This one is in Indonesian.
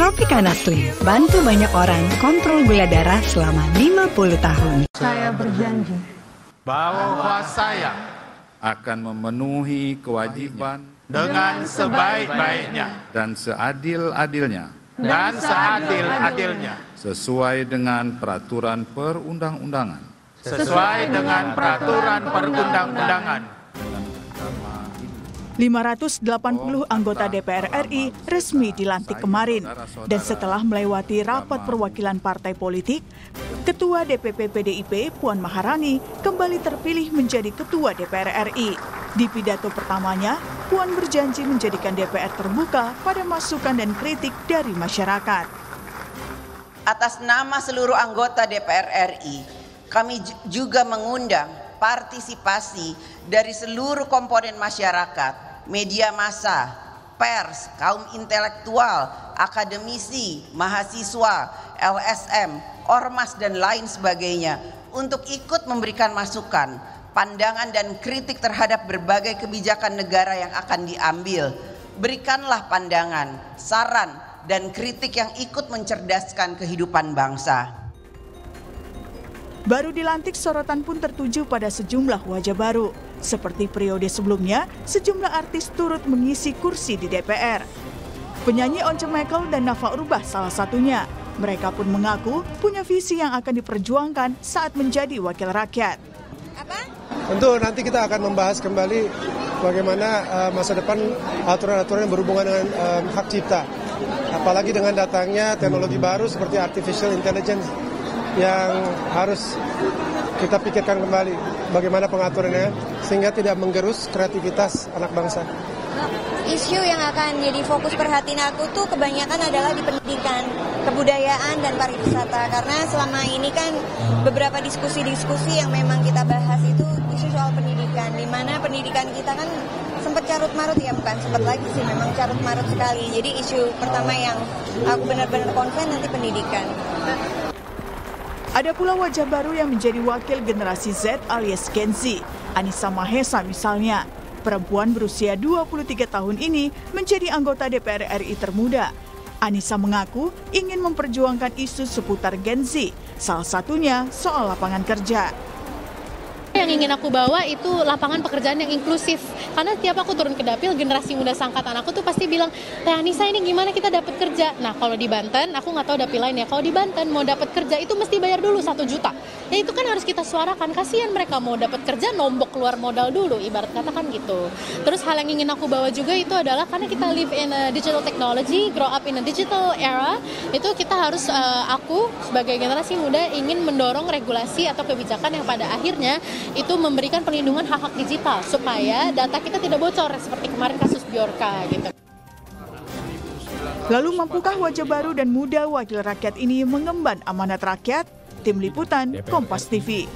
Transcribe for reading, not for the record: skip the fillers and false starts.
Tropicana Slim, bantu banyak orang kontrol gula darah selama 50 tahun. Saya berjanji bahwa saya akan memenuhi kewajiban dengan sebaik-baiknya dan seadil-adilnya sesuai dengan peraturan perundang-undangan. 580 anggota DPR RI resmi dilantik kemarin. Dan setelah melewati rapat perwakilan partai politik, Ketua DPP PDIP Puan Maharani kembali terpilih menjadi Ketua DPR RI. Di pidato pertamanya, Puan berjanji menjadikan DPR terbuka pada masukan dan kritik dari masyarakat. Atas nama seluruh anggota DPR RI, kami juga mengundang partisipasi dari seluruh komponen masyarakat, media massa, pers, kaum intelektual, akademisi, mahasiswa, LSM, ormas, dan lain sebagainya untuk ikut memberikan masukan, pandangan, dan kritik terhadap berbagai kebijakan negara yang akan diambil. Berikanlah pandangan, saran, dan kritik yang ikut mencerdaskan kehidupan bangsa. Baru dilantik, sorotan pun tertuju pada sejumlah wajah baru. Seperti periode sebelumnya, sejumlah artis turut mengisi kursi di DPR. Penyanyi Once Mekel dan Nafa Urbach salah satunya. Mereka pun mengaku punya visi yang akan diperjuangkan saat menjadi wakil rakyat. Tentu nanti kita akan membahas kembali bagaimana masa depan aturan-aturan yang berhubungan dengan hak cipta. Apalagi dengan datangnya teknologi baru seperti artificial intelligence yang harus kita pikirkan kembali bagaimana pengaturannya sehingga tidak menggerus kreativitas anak bangsa. Isu yang akan jadi fokus perhatian aku tuh kebanyakan adalah di pendidikan, kebudayaan, dan pariwisata. Karena selama ini kan beberapa diskusi-diskusi yang memang kita bahas itu isu soal pendidikan, di mana pendidikan kita kan sempat carut-marut, ya bukan sempat lagi sih, memang carut-marut sekali. Jadi isu pertama yang aku benar-benar concern nanti pendidikan. Ada pula wajah baru yang menjadi wakil generasi Z alias Gen Z, Anissa Mahesa misalnya. Perempuan berusia 23 tahun ini menjadi anggota DPR RI termuda. Anissa mengaku ingin memperjuangkan isu seputar Gen Z, salah satunya soal lapangan kerja. Yang ingin aku bawa itu lapangan pekerjaan yang inklusif. Karena tiap aku turun ke dapil, generasi muda seangkatan aku tuh pasti bilang, Teh Anissa ini gimana kita dapat kerja? Nah kalau di Banten, aku nggak tahu dapil lain ya, kalau di Banten mau dapat kerja itu mesti bayar dulu 1 juta. Ya itu kan harus kita suarakan, kasihan mereka mau dapat kerja nombok keluar modal dulu, ibarat kata kan gitu. Terus hal yang ingin aku bawa juga itu adalah karena kita live in a digital technology, grow up in a digital era, itu kita harus, aku sebagai generasi muda ingin mendorong regulasi atau kebijakan yang pada akhirnya itu memberikan perlindungan hak-hak digital supaya data kita tidak bocor seperti kemarin kasus Bjorka gitu. Lalu mampukah wajah baru dan muda wakil rakyat ini mengemban amanat rakyat? Tim Liputan Kompas TV.